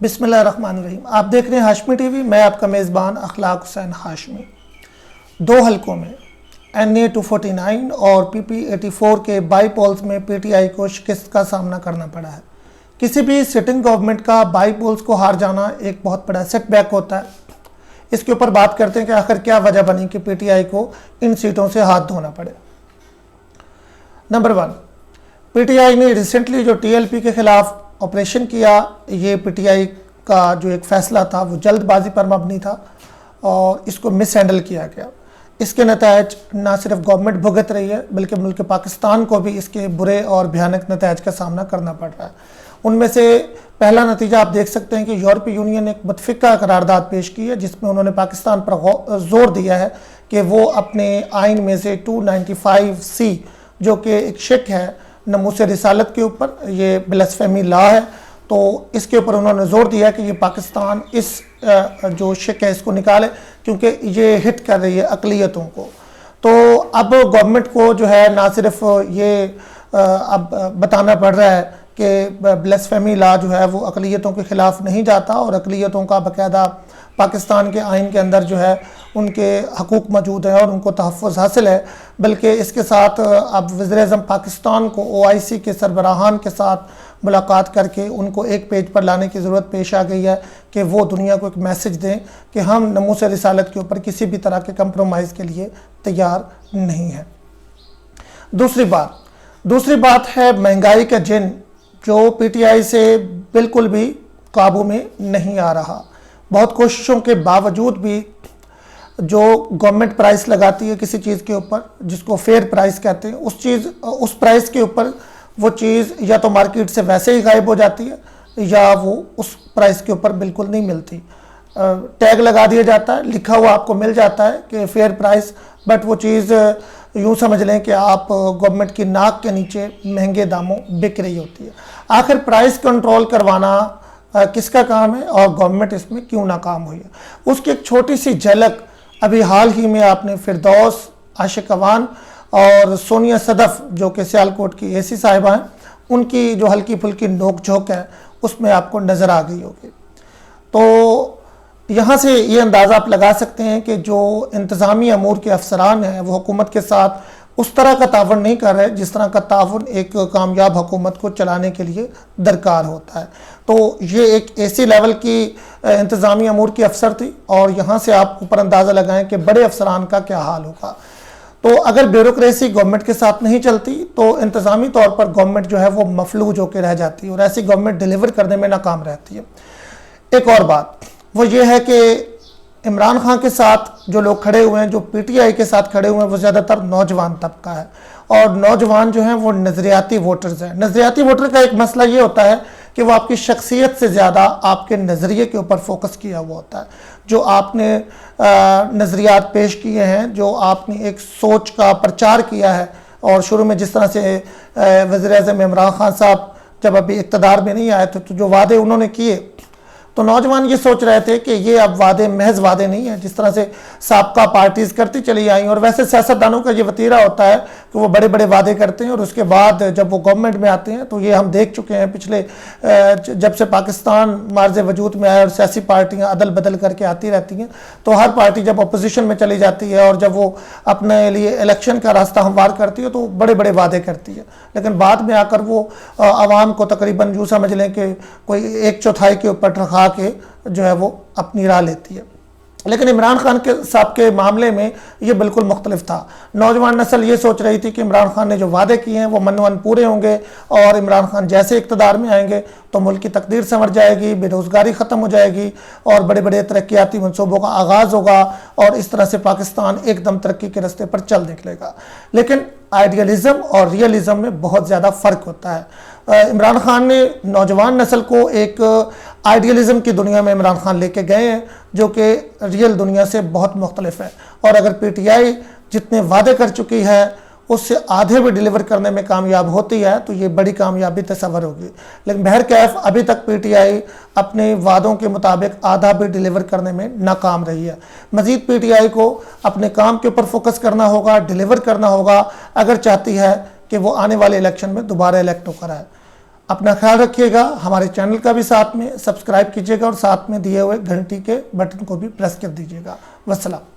बिस्मिल्लाहिर्रहमानिर्रहीम। आप देख रहे हैं हाशमी टीवी। मैं आपका मेज़बान अखलाक हुसैन हाशमी। दो हलकों में NA 249 और PP 84 के बाई पोल्स में PTI को शिकस्त का सामना करना पड़ा है। किसी भी सिटिंग गवर्नमेंट का बाई पोल्स को हार जाना एक बहुत बड़ा सेटबैक होता है। इसके ऊपर बात करते हैं कि आखिर क्या वजह बनी कि PTI को इन सीटों से हाथ धोना पड़े। नंबर 1, PTI ने रिसेंटली जो TLP के खिलाफ ऑपरेशन किया, ये PTI का जो एक फ़ैसला था वो जल्दबाजी पर मबनी था और इसको मिस हैंडल किया गया। इसके नतायज ना सिर्फ गवर्नमेंट भुगत रही है बल्कि मुल्क पाकिस्तान को भी इसके बुरे और भयानक नतायज का सामना करना पड़ रहा है। उनमें से पहला नतीजा आप देख सकते हैं कि यूरोपीय यूनियन ने एक मुतफ़िका करारदाद पेश की है जिसमें उन्होंने पाकिस्तान पर जोर दिया है कि वो अपने आइन में से 295C जो कि एक शिक है नमूस रिसालत के ऊपर, ये ब्लास्फेमी लॉ है, तो इसके ऊपर उन्होंने जोर दिया कि ये पाकिस्तान इस जो शिक है इसको निकाले क्योंकि ये हिट कर रही है अक़लियतों को। तो अब गवर्नमेंट को जो है ना सिर्फ ये अब बताना पड़ रहा है कि ब्लास्फेमी लॉ जो है वो अक़लियतों के ख़िलाफ़ नहीं जाता और अक़लियतों का बाकायदा पाकिस्तान के आइन के अंदर जो है उनके हकूक़ मौजूद हैं और उनको तहफ़्फ़ुज़ हासिल है, बल्कि इसके साथ अब वज़ीर-ए-आज़म पाकिस्तान को OIC के सरबराहान के साथ मुलाकात करके उनको एक पेज पर लाने की ज़रूरत पेश आ गई है कि वो दुनिया को एक मैसेज दें कि हम नमूस रिसालत के ऊपर किसी भी तरह के कंप्रोमाइज़ के लिए तैयार नहीं है। दूसरी बात है महंगाई का जिन जो PTI से बिल्कुल भी काबू में नहीं आ रहा। बहुत कोशिशों के बावजूद भी जो गवर्नमेंट प्राइस लगाती है किसी चीज़ के ऊपर जिसको फेयर प्राइस कहते हैं, उस प्राइस के ऊपर वो चीज़ या तो मार्केट से वैसे ही गायब हो जाती है या वो उस प्राइस के ऊपर बिल्कुल नहीं मिलती। टैग लगा दिया जाता है, लिखा हुआ आपको मिल जाता है कि फेयर प्राइस, बट वो चीज़ यूँ समझ लें कि आप गवर्नमेंट की नाक के नीचे महंगे दामों बिक रही होती है। आखिर प्राइस कंट्रोल करवाना किसका काम है और गवर्नमेंट इसमें क्यों नाकाम हुई है, उसकी एक छोटी सी झलक अभी हाल ही में आपने फिरदौस, आशिक अवान और सोनिया सदफ जो कि सियालकोट की AC साहिबा हैं, उनकी जो हल्की फुल्की नोक झोंक है उसमें आपको नज़र आ गई होगी। तो यहाँ से ये अंदाज़ा आप लगा सकते हैं कि जो इंतज़ामी अमूर के अफसरान हैं वो हुकूमत के साथ उस तरह का तावन नहीं कर रहे जिस तरह का तावन एक कामयाब हुकूमत को चलाने के लिए दरकार होता है। तो ये एक ऐसी लेवल की इंतज़ामी अमूर की अफसर थी और यहाँ से आप ऊपर अंदाज़ा लगाएं कि बड़े अफसरान का क्या हाल होगा। तो अगर ब्यूरोक्रेसी गवर्नमेंट के साथ नहीं चलती तो इंतज़ामी तौर पर गवर्नमेंट जो है वो मफलूज होकर रह जाती है और ऐसी गवर्नमेंट डिलीवर करने में नाकाम रहती है। एक और बात वो ये है कि इमरान खान के साथ जो लोग खड़े हुए हैं, जो PTI के साथ खड़े हुए हैं, वो ज़्यादातर नौजवान तबका है और नौजवान जो हैं वो नज़रियाती वोटर्स हैं। नज़रियाती वोटर का एक मसला ये होता है कि वो आपकी शख्सियत से ज़्यादा आपके नज़रिए के ऊपर फोकस किया हुआ होता है। जो आपने नज़रियात पेश किए हैं, जो आपने एक सोच का प्रचार किया है और शुरू में जिस तरह से वज़ीर-ए-आज़म इमरान खान साहब जब अभी इक़्तिदार में नहीं आए थे तो जो वादे उन्होंने किए तो नौजवान ये सोच रहे थे कि ये अब वादे महज वादे नहीं हैं, जिस तरह से साबका पार्टीज़ करती चली आई। और वैसे सियासतदानों का ये वतीरा होता है कि वो बड़े बड़े वादे करते हैं और उसके बाद जब वो गवर्नमेंट में आते हैं तो ये हम देख चुके हैं पिछले जब से पाकिस्तान मार्ज़ वजूद में आया और सियासी पार्टियाँ अदल बदल करके आती रहती हैं, तो हर पार्टी जब अपोजिशन में चली जाती है और जब वो अपने लिए इलेक्शन का रास्ता हमवार करती है तो बड़े बड़े वादे करती है, लेकिन बाद में आकर वो आवाम को तकरीबन यूँ समझ लें कि कोई 1/4 के ऊपर रखा के जो है वो अपनी राह लेती है। लेकिन इमरान खान के साहब के मामले में ये बिल्कुल मुख्तलिफ था। नौजवान नस्ल ये सोच रही थी कि इमरान खान ने जो वादे किए हैं वो मनवन पूरे होंगे और इमरान खान जैसे इक़्तिदार में आएंगे तो मुल्क की तकदीर संवर जाएगी, बेरोज़गारी ख़त्म हो जाएगी और बड़े बड़े तरक्याती मनसूबों का आगाज़ होगा और इस तरह से पाकिस्तान एकदम तरक्की के रास्ते पर चल निकलेगा। लेकिन आइडियलिज़म और रियलिज़म में बहुत ज़्यादा फ़र्क होता है। इमरान खान ने नौजवान नस्ल को एक आइडियलिज़म की दुनिया में इमरान खान लेके गए हैं जो कि रियल दुनिया से बहुत मुख्तलिफ है और अगर PTI जितने वादे कर चुकी है उससे आधे भी डिलीवर करने में कामयाब होती है तो ये बड़ी कामयाबी तस्वर होगी। लेकिन बहरकैफ अभी तक PTI अपने वादों के मुताबिक आधा भी डिलीवर करने में नाकाम रही है। मज़ीद PTI को अपने काम के ऊपर फोकस करना होगा, डिलीवर करना होगा अगर चाहती है कि वो आने वाले इलेक्शन में दोबारा इलेक्ट होकर आए। अपना ख्याल रखिएगा। हमारे चैनल का भी साथ में सब्सक्राइब कीजिएगा और साथ में दिए हुए घंटी के बटन को भी प्रेस कर दीजिएगा। वस्सलाम।